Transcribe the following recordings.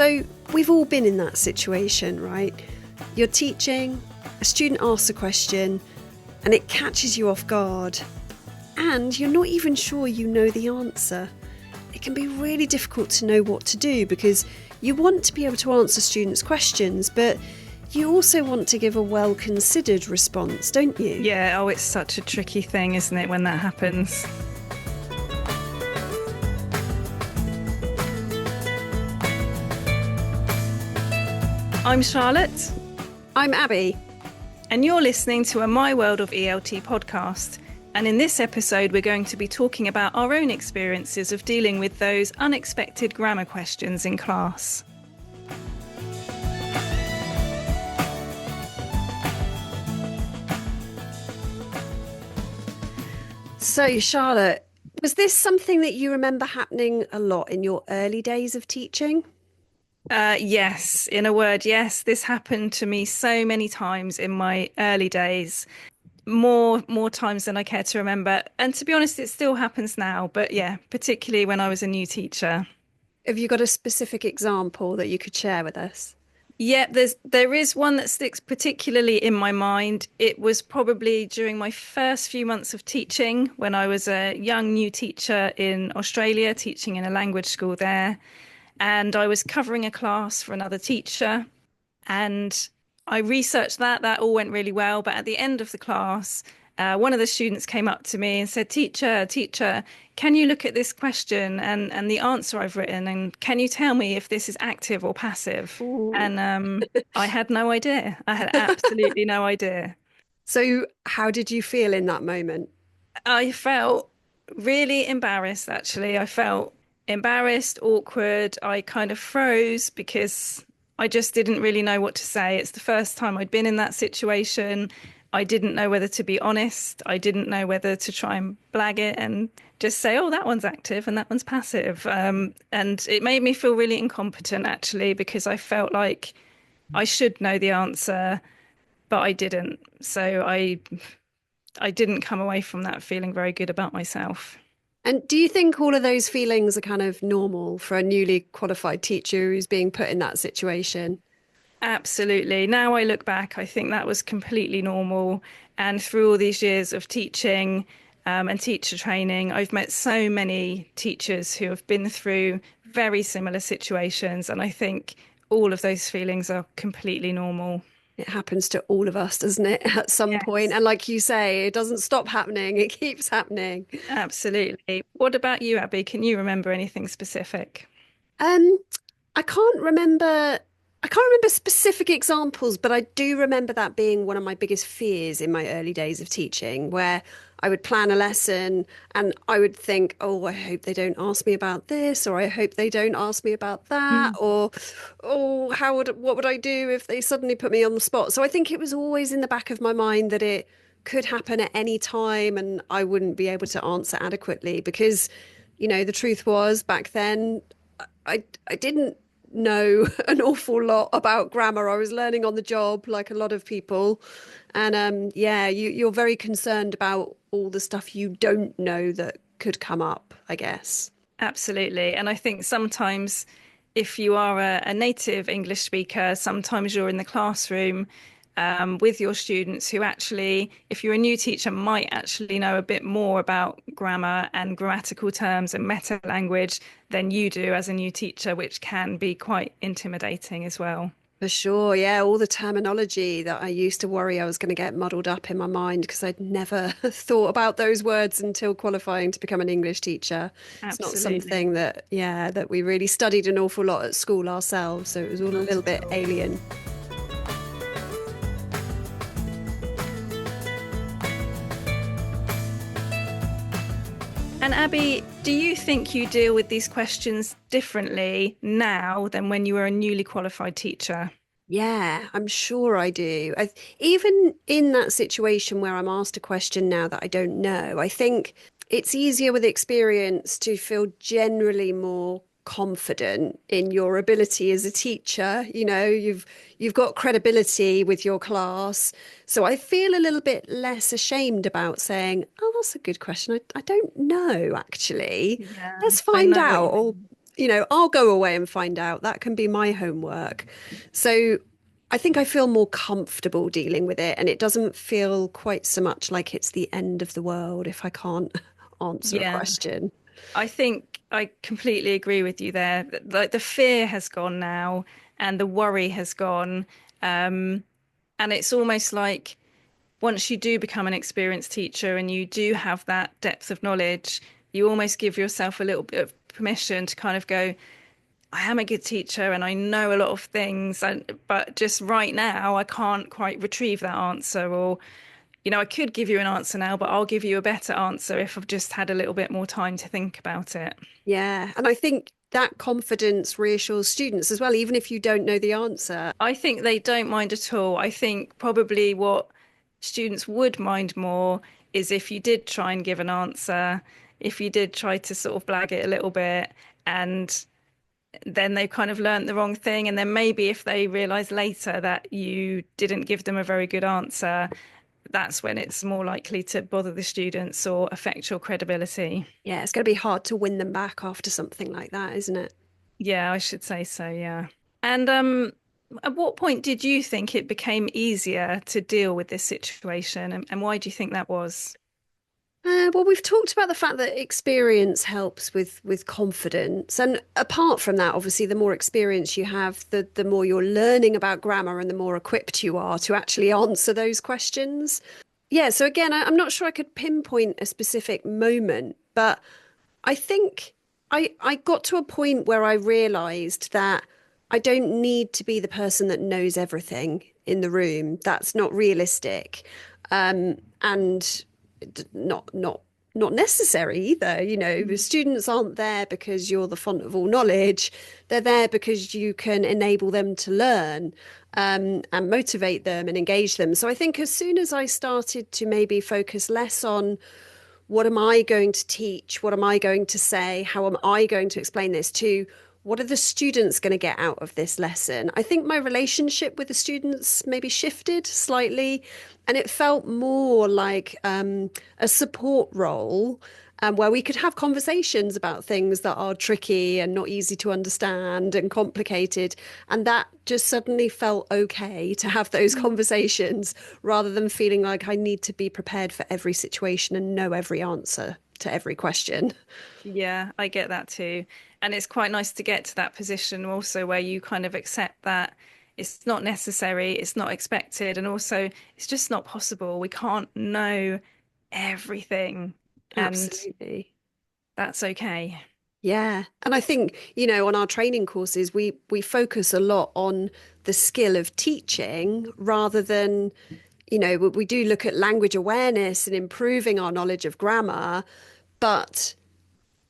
So we've all been in that situation, right? You're teaching, a student asks a question, and it catches you off guard. And you're not even sure you know the answer. It can be really difficult to know what to do because you want to be able to answer students' questions, but you also want to give a well-considered response, don't you? Yeah, it's such a tricky thing, isn't it, when that happens? I'm Charlotte. I'm Abby. And you're listening to a My World of ELT podcast. And in this episode, we're going to be talking about our own experiences of dealing with those unexpected grammar questions in class. So, Charlotte, was this something that you remember happening a lot in your early days of teaching? Yes, in a word, yes. This happened to me so many times in my early days, more times than I care to remember. And to be honest, it still happens now. But yeah, particularly when I was a new teacher. Have you got a specific example that you could share with us? Yeah, there is one that sticks particularly in my mind. It was probably during my first few months of teaching when I was a young new teacher in Australia, teaching in a language school there. And I was covering a class for another teacher. And I researched that. That all went really well. But at the end of the class, one of the students came up to me and said, Teacher, can you look at this question and the answer I've written? And can you tell me if this is active or passive? Ooh. And I had no idea. I had absolutely no idea. So how did you feel in that moment? I felt really embarrassed, actually. I felt embarrassed, awkward. I kind of froze because I just didn't really know what to say. It's the first time I'd been in that situation. I didn't know whether to be honest. I didn't know whether to try and blag it and just say, oh, that one's active and that one's passive. And it made me feel really incompetent, actually, because I felt like I should know the answer, but I didn't. So I didn't come away from that feeling very good about myself. And do you think all of those feelings are kind of normal for a newly qualified teacher who's being put in that situation? Absolutely. Now I look back, I think that was completely normal. And through all these years of teaching and teacher training, I've met so many teachers who have been through very similar situations. And I think all of those feelings are completely normal. It happens to all of us, doesn't it, at some Yes. point? And like you say, it doesn't stop happening. It keeps happening. Absolutely. What about you, Abby? Can you remember anything specific? Um, I can't remember. I can't remember specific examples, but I do remember that being one of my biggest fears in my early days of teaching, where I would plan a lesson and I would think, oh, I hope they don't ask me about this, or I hope they don't ask me about that, or oh, what would I do if they suddenly put me on the spot? So I think it was always in the back of my mind that it could happen at any time and I wouldn't be able to answer adequately because, the truth was back then I didn't know an awful lot about grammar. I was learning on the job like a lot of people. And you're very concerned about all the stuff you don't know that could come up, I guess. Absolutely. And I think sometimes if you are a native English speaker, sometimes you're in the classroom with your students who actually, if you're a new teacher, might actually know a bit more about grammar and grammatical terms and meta language than you do as a new teacher, which can be quite intimidating as well. For sure, yeah. All the terminology that I used to worry I was going to get muddled up in my mind because I'd never thought about those words until qualifying to become an English teacher. Absolutely. It's not something that we really studied an awful lot at school ourselves. So it was all a little bit alien. And Abby, do you think you deal with these questions differently now than when you were a newly qualified teacher? Yeah, I'm sure I do. Even in that situation where I'm asked a question now that I don't know, I think it's easier with experience to feel generally more confident in your ability as a teacher. You've got credibility with your class. So I feel a little bit less ashamed about saying, oh, that's a good question. I don't know, actually. Yeah, Let's I find know what out. you Or, mean. I'll go away and find out. That can be my homework. So I think I feel more comfortable dealing with it, and it doesn't feel quite so much like it's the end of the world if I can't answer a Yeah. question. I think I completely agree with you there. Like the fear has gone now and the worry has gone. Um, and it's almost like once you do become an experienced teacher and you do have that depth of knowledge, you almost give yourself a little bit of permission to kind of go, I am a good teacher and I know a lot of things, but just right now I can't quite retrieve that answer. Or, I could give you an answer now, but I'll give you a better answer if I've just had a little bit more time to think about it. Yeah. And I think that confidence reassures students as well, even if you don't know the answer. I think they don't mind at all. I think probably what students would mind more is if you did try and give an answer, if you did try to sort of blag it a little bit, and then they kind of learnt the wrong thing. And then maybe if they realise later that you didn't give them a very good answer, that's when it's more likely to bother the students or affect your credibility. Yeah, it's going to be hard to win them back after something like that, isn't it? Yeah, I should say so, yeah. And at what point did you think it became easier to deal with this situation, and why do you think that was? Well, we've talked about the fact that experience helps with confidence, and apart from that, obviously, the more experience you have, the more you're learning about grammar, and the more equipped you are to actually answer those questions. Yeah, so again, I'm not sure I could pinpoint a specific moment, but I think I got to a point where I realized that I don't need to be the person that knows everything in the room. That's not realistic. And not necessary either. The students aren't there because you're the font of all knowledge. They're there because you can enable them to learn, and motivate them and engage them. So I think as soon as I started to maybe focus less on what am I going to teach? What am I going to say? How am I going to explain this to? What are the students going to get out of this lesson? I think my relationship with the students maybe shifted slightly, and it felt more like a support role, where we could have conversations about things that are tricky and not easy to understand and complicated. And that just suddenly felt okay to have those conversations rather than feeling like I need to be prepared for every situation and know every answer to every question. Yeah, I get that too. And it's quite nice to get to that position also where you kind of accept that it's not necessary, it's not expected, and also it's just not possible. We can't know everything, and Absolutely. that's okay. Yeah. And I think, on our training courses, we focus a lot on the skill of teaching rather than, we do look at language awareness and improving our knowledge of grammar, but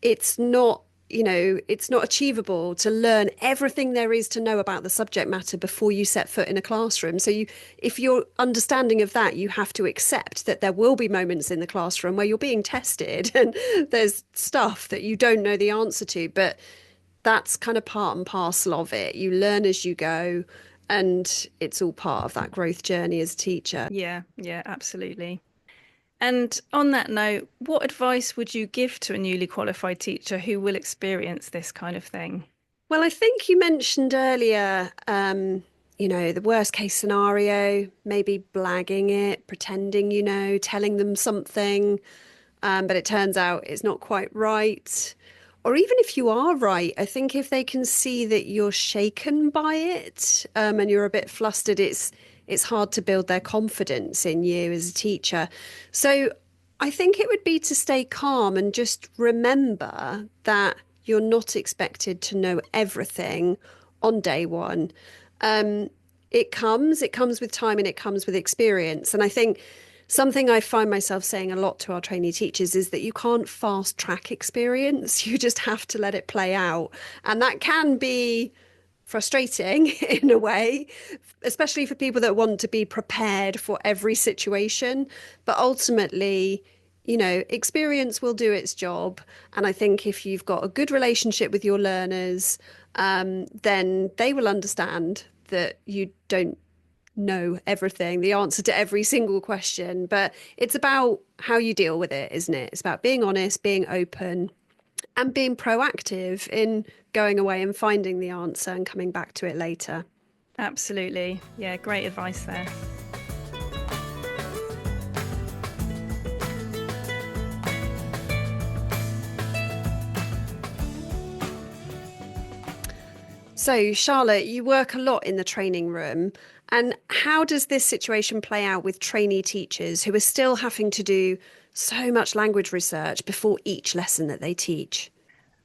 it's not it's not achievable to learn everything there is to know about the subject matter before you set foot in a classroom. So if you're understanding of that, you have to accept that there will be moments in the classroom where you're being tested and there's stuff that you don't know the answer to, but that's kind of part and parcel of it. You learn as you go, and it's all part of that growth journey as a teacher. Yeah, yeah, absolutely. And on that note, what advice would you give to a newly qualified teacher who will experience this kind of thing? Well, I think you mentioned earlier, the worst case scenario, maybe blagging it, pretending telling them something, but it turns out it's not quite right. Or even if you are right, I think if they can see that you're shaken by it, and you're a bit flustered, it's hard to build their confidence in you as a teacher. So I think it would be to stay calm and just remember that you're not expected to know everything on day one. Um, it comes with time and it comes with experience. And I think something I find myself saying a lot to our trainee teachers is that you can't fast track experience. You just have to let it play out. And that can be frustrating in a way, especially for people that want to be prepared for every situation. But ultimately, experience will do its job. And I think if you've got a good relationship with your learners, then they will understand that you don't know everything, the answer to every single question. But it's about how you deal with it, isn't it? It's about being honest, being open, and being proactive in going away and finding the answer and coming back to it later. Absolutely. Yeah, great advice there. So, Charlotte, you work a lot in the training room. And how does this situation play out with trainee teachers who are still having to do so much language research before each lesson that they teach?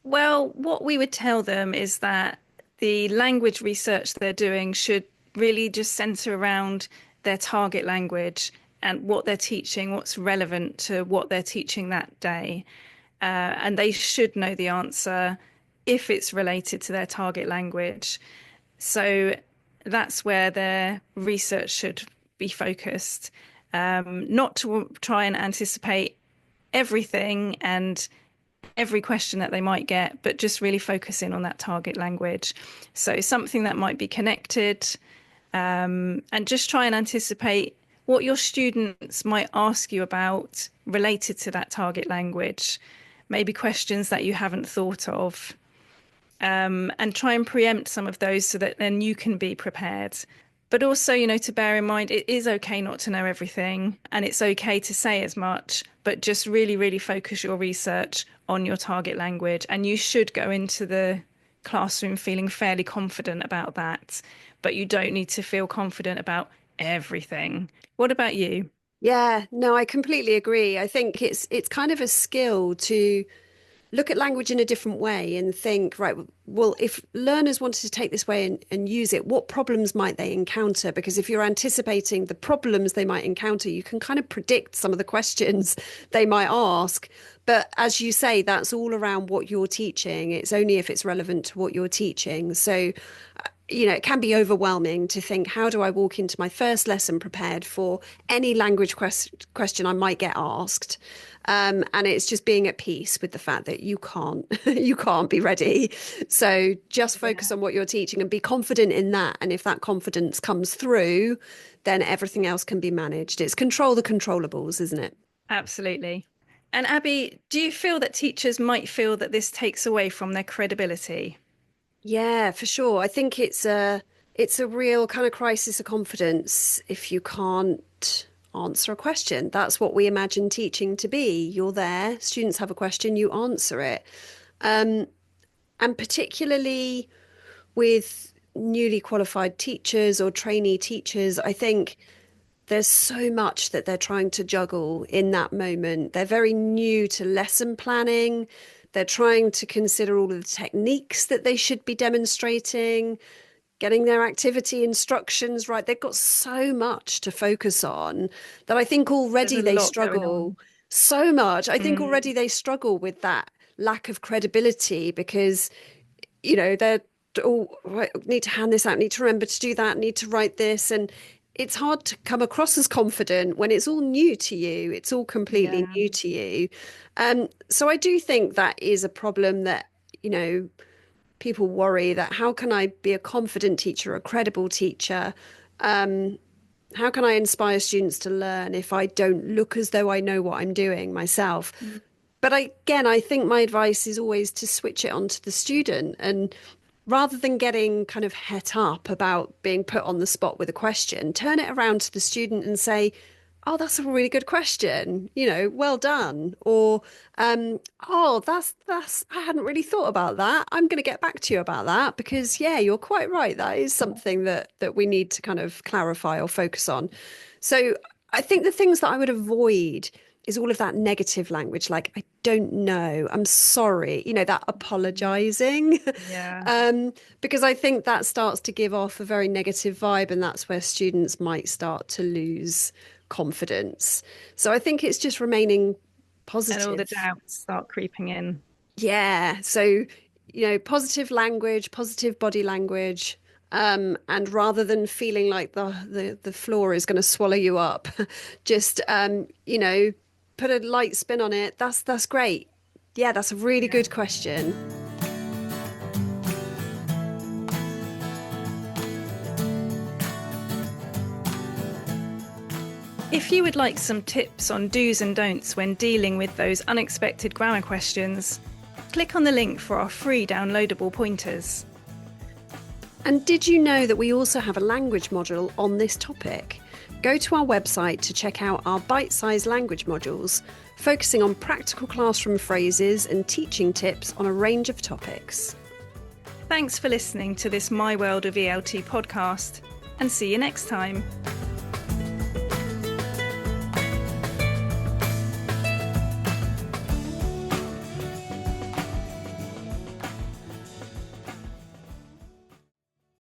Well, what we would tell them is that the language research they're doing should really just center around their target language and what they're teaching, what's relevant to what they're teaching that day. And they should know the answer if it's related to their target language. So that's where their research should be focused, not to try and anticipate everything and every question that they might get, but just really focus in on that target language. So something that might be connected, and just try and anticipate what your students might ask you about related to that target language, maybe questions that you haven't thought of, and try and preempt some of those so that then you can be prepared. But also, to bear in mind, it is okay not to know everything and it's okay to say as much, but just really, really focus your research on your target language. And you should go into the classroom feeling fairly confident about that, but you don't need to feel confident about everything. What about you? Yeah, no, I completely agree. I think it's kind of a skill to look at language in a different way and think, right, well, if learners wanted to take this way and use it, what problems might they encounter? Because if you're anticipating the problems they might encounter, you can kind of predict some of the questions they might ask. But as you say, that's all around what you're teaching. It's only if it's relevant to what you're teaching. So, it can be overwhelming to think, how do I walk into my first lesson prepared for any language question I might get asked? And it's just being at peace with the fact that you can't you can't be ready. So just focus Yeah. on what you're teaching and be confident in that. And if that confidence comes through, then everything else can be managed. It's control the controllables, isn't it? Absolutely. And Abby, do you feel that teachers might feel that this takes away from their credibility? Yeah, for sure. I think it's a real kind of crisis of confidence if you can't answer a question. That's what we imagine teaching to be. You're there, students have a question, you answer it. Um, and particularly with newly qualified teachers or trainee teachers, I think there's so much that they're trying to juggle in that moment. They're very new to lesson planning. They're trying to consider all of the techniques that they should be demonstrating, getting their activity instructions right. They've got so much to focus on that I think There's already a they lot going struggle on. so much. I think Mm, already they struggle with that lack of credibility because they're oh, right, need to hand this out, need to remember to do that, need to write this. And it's hard to come across as confident when it's all new to you. It's all completely yeah. new to you. So I do think that is a problem that, you know, people worry that how can I be a confident teacher, a credible teacher? How can I inspire students to learn if I don't look as though I know what I'm doing myself? Mm, But again, I think my advice is always to switch it onto the student. And rather than getting kind of het up about being put on the spot with a question, turn it around to the student and say, oh, that's a really good question, well done. Or, oh, that's, I hadn't really thought about that. I'm going to get back to you about that because, yeah, you're quite right. That is something that we need to kind of clarify or focus on. So I think the things that I would avoid is all of that negative language, like, I don't know, I'm sorry, that apologizing. yeah. Because I think that starts to give off a very negative vibe, and that's where students might start to lose confidence. So I think it's just remaining And all the positive. doubts start creeping in. Yeah. So, positive language, positive body language. And rather than feeling like the floor is going to swallow you up, just put a light spin on it. That's great. Yeah, that's a really Yeah. good question. If you would like some tips on do's and don'ts when dealing with those unexpected grammar questions, Click on the link for our free downloadable pointers. And did you know that we also have a language module on this topic? Go to our website to check out our bite-sized language modules, focusing on practical classroom phrases and teaching tips on a range of topics. Thanks for listening to this My World of ELT podcast, and see you next time.